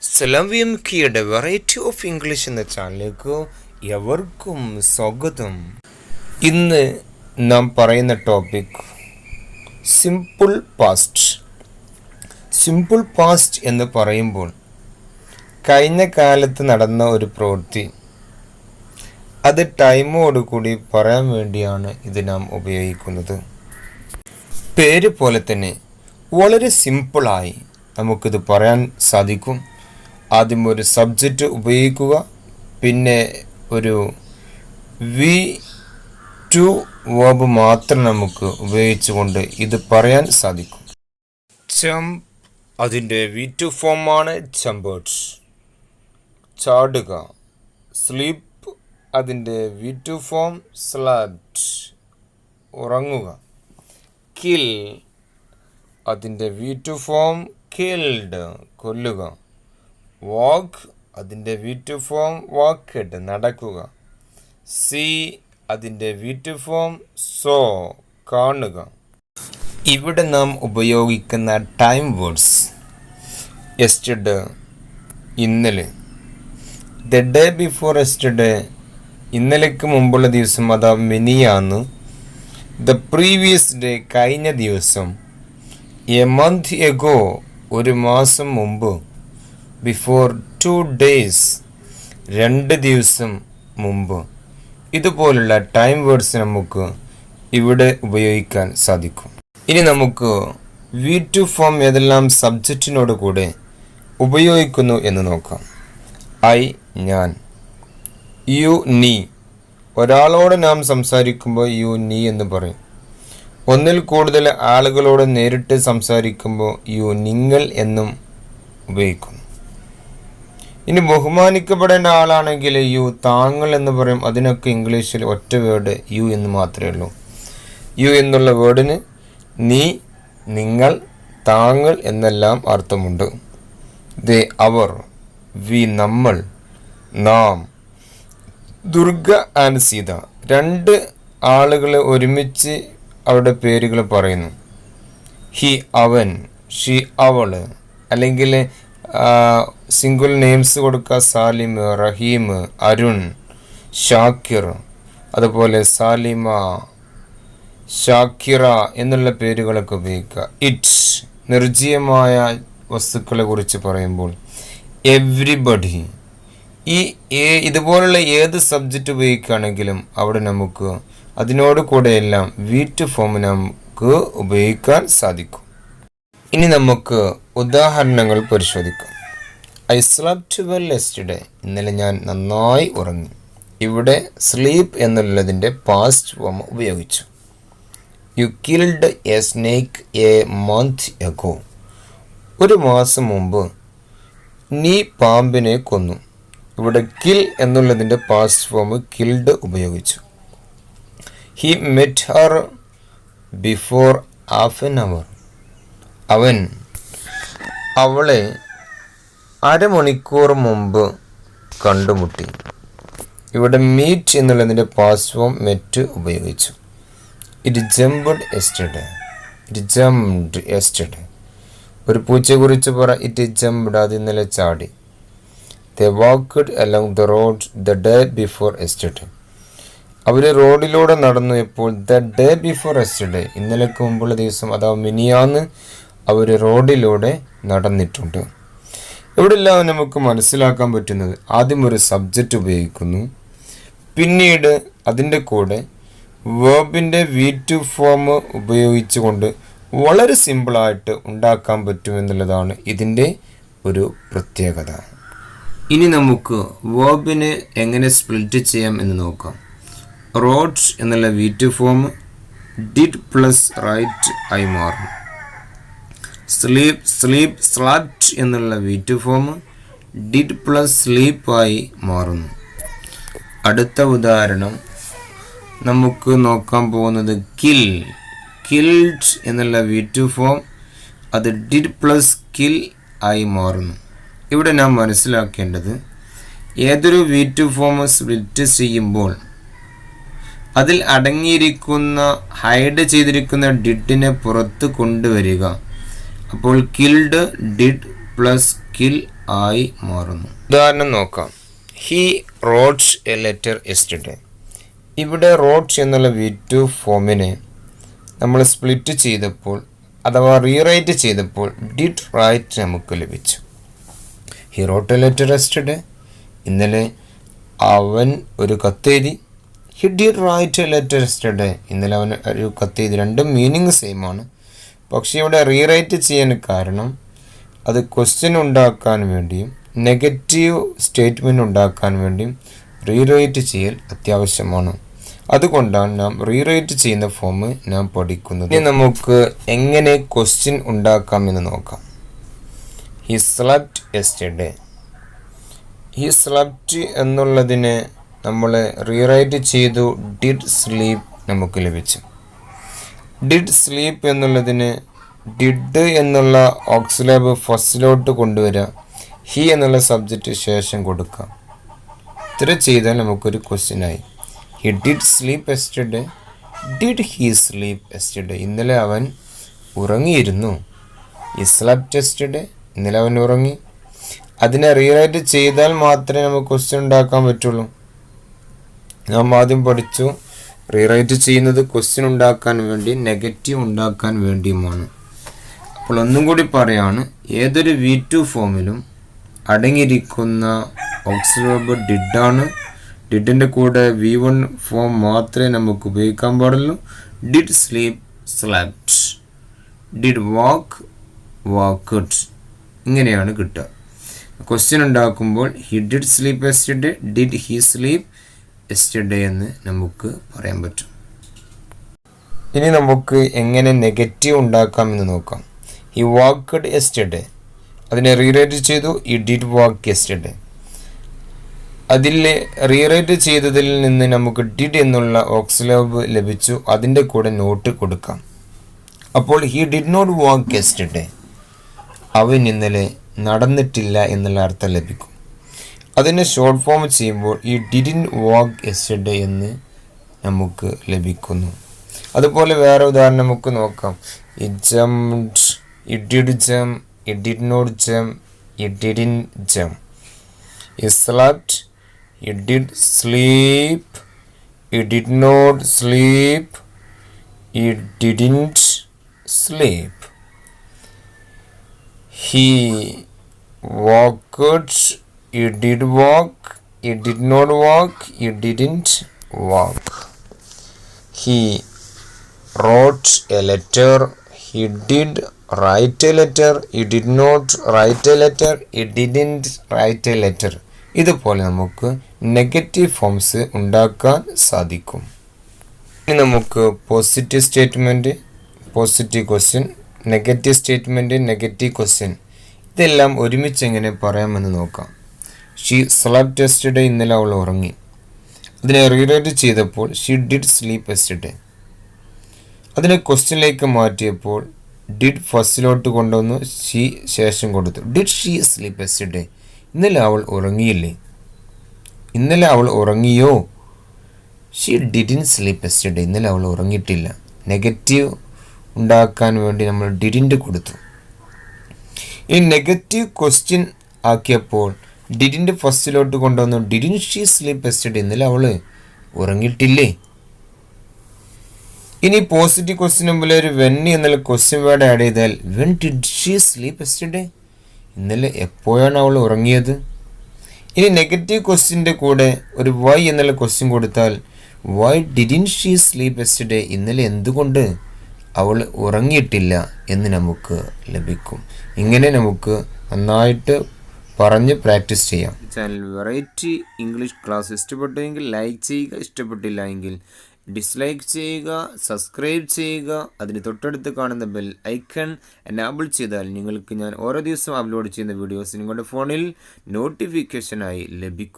Velimukkude variety of English എന്ന ചാനലിലേക്ക് എവർക്കും സ്വാഗതം. ഇന്ന് നാം പറയുന്ന topic simple past. Simple past എന്ന് പറയുമ്പോൾ കഴിഞ്ഞ കാലത്ത് നടന്ന ഒരു പ്രവൃത്തി അത് ടൈമോടുകൂടി പറയാൻ വേണ്ടിയാണ് ഇത് നാം ഉപയോഗിക്കുന്നത്. പേര് പോലെ തന്നെ വളരെ സിമ്പിളായി നമുക്കിത് പറയാൻ സാധിക്കും. ആദ്യം ഒരു സബ്ജക്റ്റ് ഉപയോഗിക്കുക, പിന്നെ ഒരു വി ടു വേർബ് മാത്രം നമുക്ക് ഉപയോഗിച്ചുകൊണ്ട് ഇത് പറയാൻ സാധിക്കും. ജംപ് അതിൻ്റെ വി ടു ഫോമാണ് ജമ്പേർഡ്, ചാടുക. സ്ലീപ്പ് അതിൻ്റെ വി ടു ഫോം സ്ലാപ്ഡ്, ഉറങ്ങുക. കിൽ അതിൻ്റെ വി ടു ഫോം കിൽഡ്, കൊല്ലുക. വാക്ക് അതിൻ്റെ വി ടു ഫോം വാക്കഡ്, നടക്കുക. സീ അതിൻ്റെ വി ടു ഫോം സോ, കാണുക. ഇവിടെ നാം ഉപയോഗിക്കുന്ന ടൈം വേർഡ്സ് യെസ്റ്റർഡേ, ഇന്നലെ. ദ ഡേ ബിഫോർ യെസ്റ്റർഡേ, ഇന്നലേക്ക് മുമ്പുള്ള ദിവസം, അതാ മിനിയാന്ന്. ദ പ്രീവിയസ് ഡേ, കഴിഞ്ഞ ദിവസം. എ മന്ത് എഗോ, ഒരു മാസം മുമ്പ്. ബിഫോർ 2 days, 2 ദിവസം മുമ്പ്. ഇതുപോലുള്ള ടൈം വേർഡ്സ് നമുക്ക് ഇവിടെ ഉപയോഗിക്കാൻ സാധിക്കും. ഇനി നമുക്ക് വി ടു ഫോം ഏതെല്ലാം സബ്ജക്റ്റിനോട് കൂടെ ഉപയോഗിക്കുന്നു എന്ന് നോക്കാം. ഐ, ഞാൻ. യു, നീ. ഒരാളോട് നാം സംസാരിക്കുമ്പോൾ യു, നീ എന്ന് പറയും. ഒന്നിൽ കൂടുതൽ ആളുകളോട് നേരിട്ട് സംസാരിക്കുമ്പോൾ യു, നിങ്ങൾ എന്നും ഉപയോഗിക്കുന്നു. ഇനി ബഹുമാനിക്കപ്പെടേണ്ട ആളാണെങ്കിൽ യു, താങ്കൾ എന്ന് പറയും. അതിനൊക്കെ ഇംഗ്ലീഷിൽ ഒറ്റ വേർഡ് യു എന്ന് മാത്രമേ ഉള്ളൂ. യു എന്നുള്ള വേർഡിന് നീ, നിങ്ങൾ, താങ്കൾ എന്നെല്ലാം അർത്ഥമുണ്ട്. ദേ, അവർ. വി, നമ്മൾ, നാം. ദുർഗ ആൻഡ് സീത, 2 ആളുകൾ ഒരുമിച്ച് അവരുടെ പേരുകൾ പറയുന്നു. ഹി, അവൻ. ഷി, അവള്. അല്ലെങ്കിൽ സിംഗിൾ നെയിംസ് കൊടുക്കുക. സാലിം, റഹീം, അരുൺ, ഷാക്കിർ. അതുപോലെ സാലിമ, ഷാക്കിറ എന്നുള്ള പേരുകളൊക്കെ ഉപയോഗിക്കുക. ഇറ്റ്, നിർജ്ജീവമായ വസ്തുക്കളെ കുറിച്ച് പറയുമ്പോൾ എവ്രിബഡി. ഇതുപോലുള്ള ഏത് സബ്ജക്റ്റ് ഉപയോഗിക്കുകയാണെങ്കിലും അവിടെ നമുക്ക് അതിനോട് കൂടെയെല്ലാം വി ടു ഫോം നമുക്ക് ഉപയോഗിക്കാൻ സാധിക്കും. ഇനി നമുക്ക് ഉദാഹരണങ്ങൾ പരിശോധിക്കാം. ഐ സ്ലപ്റ്റ് വെൽ യെസ്റ്റർഡേ, ഇന്നലെ ഞാൻ നന്നായി ഉറങ്ങി. ഇവിടെ സ്ലീപ്പ് എന്നുള്ളതിൻ്റെ പാസ്റ്റ് ഫോം ഉപയോഗിച്ചു. You killed a snake a month ago, ഒരു മാസം മുമ്പ് നീ പാമ്പിനെ കൊന്നു. ഇവിടെ കിൽ എന്നുള്ളതിൻ്റെ പാസ്റ്റ് ഫോം കിൽഡ് ഉപയോഗിച്ചു. He met her before half an hour, അവൻ അവളെ അരമണിക്കൂർ മുമ്പ് കണ്ടുമുട്ടി. ഇവിടെ മീറ്റ് എന്നുള്ളതിൻ്റെ പാസ്റ്റ് ഫോം മെറ്റ് ഉപയോഗിച്ചു. It jumped yesterday, it jumped yesterday. ഒരു പൂച്ചയെക്കുറിച്ച് പറ, ഇറ്റ് ജംപ്ഡ്, അത് ഇന്നലെ ചാടി. They walked along the road the day before yesterday, അവർ റോഡിലൂടെ നടന്നു. എപ്പോൾ? ദ ഡേ ബിഫോർ യെസ്റ്റർഡേ, ഇന്നലേക്ക് മുമ്പുള്ള ദിവസം, അഥവാ മിനിയാന്ന് അവർ റോഡിലൂടെ നടന്നിട്ടുണ്ട്. ഇവിടെല്ലാം നമുക്ക് മനസ്സിലാക്കാൻ പറ്റുന്നത് ആദ്യം ഒരു സബ്ജക്റ്റ് ഉപയോഗിക്കുന്നു, പിന്നീട് അതിൻ്റെ കൂടെ വേർബിൻ്റെ വി ടു ഫോം ഉപയോഗിച്ചുകൊണ്ട് വളരെ സിമ്പിളായിട്ട് ഉണ്ടാക്കാൻ പറ്റുമെന്നുള്ളതാണ് ഇതിൻ്റെ ഒരു പ്രത്യേകത. ഇനി നമുക്ക് വേർബിനെ എങ്ങനെ സ്പ്ലിറ്റ് ചെയ്യാം എന്ന് നോക്കാം. റോഡ് എന്നുള്ള V two form did plus write ആയി മാറും. സ്ലീപ്പ് സ്ലാപ്റ്റ് എന്നുള്ള V two form did plus സ്ലീപ്പായി മാറുന്നു. അടുത്ത ഉദാഹരണം നമുക്ക് നോക്കാൻ പോകുന്നത് കിൽഡ് എന്നുള്ള വി ടു ഫോം അത് ഡിഡ് പ്ലസ് കിൽ ആയി മാറുന്നു. ഇവിടെ നാം മനസ്സിലാക്കേണ്ടത് ഏതൊരു വി ടു ഫോം സ്പ്ലിറ്റ് ചെയ്യുമ്പോൾ അതിൽ അടങ്ങിയിരിക്കുന്ന ഹൈഡ് ചെയ്തിരിക്കുന്ന ഡിഡിനെ പുറത്ത് കൊണ്ടുവരിക. അപ്പോൾ കിൽഡ് ഡിഡ് പ്ലസ് കിൽ ആയി മാറുന്നു. ഉദാഹരണം നോക്കാം. He wrote a letter yesterday. ഇവിടെ റോട്ട് എന്നുള്ള V2 ഫോമിനെ നമ്മൾ സ്പ്ലിറ്റ് ചെയ്തപ്പോൾ അഥവാ റീറൈറ്റ് ചെയ്തപ്പോൾ ഡിഡ് റൈറ്റ് നമുക്ക് ലഭിച്ചു. He wrote a letter yesterday, ഇന്നലെ അവൻ ഒരു കത്തെഴുതി. He did write a letter yesterday, ഇന്നലെ അവൻ ഒരു കത്തെഴുതി. രണ്ടും മീനിങ് സെയിം ആണ്. പക്ഷേ ഇവിടെ റീറൈറ്റ് ചെയ്യാൻ കാരണം അത് ക്വസ്റ്റ്യൻ ഉണ്ടാക്കാൻ വേണ്ടിയും നെഗറ്റീവ് സ്റ്റേറ്റ്മെൻറ്റ് ഉണ്ടാക്കാൻ വേണ്ടിയും റീറൈറ്റ് ചെയ്യൽ അത്യാവശ്യമാണ്. അതുകൊണ്ടാണ് നാം റീറൈറ്റ് ചെയ്യുന്ന ഫോം നാം പഠിക്കുന്നത്. ഇനി നമുക്ക് എങ്ങനെ ക്വസ്റ്റ്യൻ ഉണ്ടാക്കാമെന്ന് നോക്കാം. He slept yesterday. He slept എന്നുള്ളതിനെ നമ്മൾ റീറൈറ്റ് ചെയ്തു ഡിഡ് സ്ലീപ്പ് നമുക്ക് ലഭിച്ചു. ഡിഡ് സ്ലീപ്പ് എന്നുള്ളതിന് ഡിഡ് എന്നുള്ള ഓക്സിലറി ഫസ്റ്റിലോട്ട് കൊണ്ടുവരിക, ഹി എന്നുള്ള സബ്ജക്റ്റ് ശേഷം കൊടുക്കാം. ഇത്ര ചെയ്താൽ നമുക്കൊരു ക്വസ്റ്റ്യനായി. He did sleep yesterday. Did he sleep yesterday, ഇന്നലെ അവൻ ഉറങ്ങിയിരുന്നു. ഹി സ്ലെപ്റ്റ് യെസ്റ്റർഡേ, ഇന്നലെ അവൻ ഉറങ്ങി. അതിനെ റീറൈറ്റ് ചെയ്താൽ മാത്രമേ നമുക്ക് ക്വസ്റ്റ്യൻ ഉണ്ടാക്കാൻ പറ്റുള്ളൂ. നാം ആദ്യം പഠിച്ചു റീറൈറ്റ് ചെയ്യുന്നത് ക്വസ്റ്റ്യൻ ഉണ്ടാക്കാൻ വേണ്ടി നെഗറ്റീവ് ഉണ്ടാക്കാൻ വേണ്ടിയുമാണ്. അപ്പോൾ ഒന്നും കൂടി പറയാണ്, ഏതൊരു V2 ഫോമിലും അടങ്ങിയിരിക്കുന്ന ഓക്സിലറി ഡിഡാണ്. ഡിഡിൻ്റെ കൂടെ V1 ഫോം മാത്രമേ നമുക്ക് ഉപയോഗിക്കാൻ പാടുള്ളൂ. Did sleep slept, did walk walked, ഇങ്ങനെയാണ് കിട്ടുക. ക്വസ്റ്റ്യൻ ഉണ്ടാക്കുമ്പോൾ he did sleep yesterday, did he sleep yesterday എന്ന് നമുക്ക് പറയാൻ പറ്റും. ഇനി നമുക്ക് എങ്ങനെ നെഗറ്റീവ് ഉണ്ടാക്കാമെന്ന് നോക്കാം. ഹി വാക്ക്ഡ് യെസ്റ്റർഡേ, അതിനെ റീറൈറ്റ് ചെയ്തു ഹി ഡിഡ് വാക്ക് യെസ്റ്റർഡേ. അതിൽ റീറൈറ്റ് ചെയ്തതിൽ നിന്ന് നമുക്ക് ഡിഡ് എന്നുള്ള ഓക്സിലറി ലഭിച്ചു. അതിൻ്റെ കൂടെ നോട്ട് കൊടുക്കാം. അപ്പോൾ he did not walk yesterday, അവൻ ഇന്നലെ നടന്നിട്ടില്ല എന്നുള്ള അർത്ഥം ലഭിക്കും. അതിനെ ഷോർട്ട് ഫോം ചെയ്യുമ്പോൾ ഈ ഡിഡിൻറ്റ് വാക്ക് യെസ്റ്റർഡേ എന്ന് നമുക്ക് ലഭിക്കുന്നു. അതുപോലെ വേറെ ഉദാഹരണം നമുക്ക് നോക്കാം. He jumped, he did jump, he did not jump, he didn't jump. He slept, he did sleep, he did not sleep, he didn't sleep. He walked, he did walk, he did not walk, he didn't walk. He wrote a letter, he did write a letter, he did not write a letter, he didn't write a letter. ഇതുപോലെ നമുക്ക് negative forms ഉണ്ടാക്കാൻ സാധിക്കും. ഇനി നമുക്ക് positive statement, positive question, negative statement, negative question, ഇതെല്ലാം ഒരുമിച്ച് എങ്ങനെ പറയാമെന്ന് നോക്കാം. ഷീ സ്ലെപ്റ്റ് യെസ്റ്റർഡേ, ഇന്നലെ അവൾ ഉറങ്ങി. അതിനെ റീറൈറ്റ് ചെയ്തപ്പോൾ ഷീ ഡിഡ് സ്ലീപ്പ് യെസ്റ്റർഡേ. അതിനെ ക്വസ്റ്റ്യനിലേക്ക് മാറ്റിയപ്പോൾ ഡിഡ് ഫസ്റ്റിലോട്ട് കൊണ്ടുവന്നു, ഷീ ശേഷം കൊടുത്തു. ഡിഡ് ഷീ സ്ലീപ്പ് യെസ്റ്റർഡേ, ഇന്നലെ അവൾ ഉറങ്ങിയില്ലേ? ഇന്നലെ അവൾ ഉറങ്ങിയോ? ഷീ ഡിഡിൻറ്റ് സ്ലീപ്പ് യെസ്റ്റർഡേ, ഇന്നലെ അവൾ ഉറങ്ങിയിട്ടില്ല. നെഗറ്റീവ് ഉണ്ടാക്കാൻ വേണ്ടി നമ്മൾ ഡിഡിൻറ്റ് കൊടുത്തു. ഈ നെഗറ്റീവ് ക്വസ്റ്റ്യൻ ആക്കിയപ്പോൾ ഡിഡിൻറ്റ് ഫസ്റ്റിലോട്ട് കൊണ്ടുവന്നു. ഡിഡിൻറ്റ് ഷീ സ്ലീപ്പ് യെസ്റ്റർഡേ, ഇന്നലെ അവൾ ഉറങ്ങിയിട്ടില്ലേ? ഇനി പോസിറ്റീവ് ക്വസ്റ്റ്യൻ മുമ്പിൽ ഒരു വെൻ എന്നുള്ള ക്വസ്റ്റ്യൻ വേർഡ് ആഡ് ചെയ്താൽ when did she sleep yesterday, ഇന്നലെ എപ്പോഴാണ് അവൾ ഉറങ്ങിയത്? ഇനി നെഗറ്റീവ് ക്വസ്റ്റ്യൻ്റെ കൂടെ ഒരു വൈ എന്നുള്ള ക്വസ്റ്റ്യൻ കൊടുത്താൽ Y didn't she sleep yesterday, ഇന്നലെ എന്തുകൊണ്ട് അവൾ ഉറങ്ങിയിട്ടില്ല എന്ന് നമുക്ക് ലഭിക്കും. ഇങ്ങനെ നമുക്ക് നന്നായിട്ട് പറഞ്ഞ് പ്രാക്ടീസ് ചെയ്യാം. ചാനൽ വെറൈറ്റി ഇംഗ്ലീഷ് ക്ലാസ് ഇഷ്ടപ്പെട്ടുവെങ്കിൽ ലൈക്ക് ചെയ്യുക, ഇഷ്ടപ്പെട്ടില്ല എങ്കിൽ ഡിസ്ലൈക്ക് ചെയ്യുക, സബ്സ്ക്രൈബ് ചെയ്യുക. അതിന് തൊട്ടടുത്ത് കാണുന്ന ബെൽ ഐക്കൺ എനാബിൾ ചെയ്താൽ നിങ്ങൾക്ക് ഞാൻ ഓരോ ദിവസവും അപ്ലോഡ് ചെയ്യുന്ന വീഡിയോസ് നിങ്ങളുടെ ഫോണിൽ നോട്ടിഫിക്കേഷനായി ലഭിക്കും.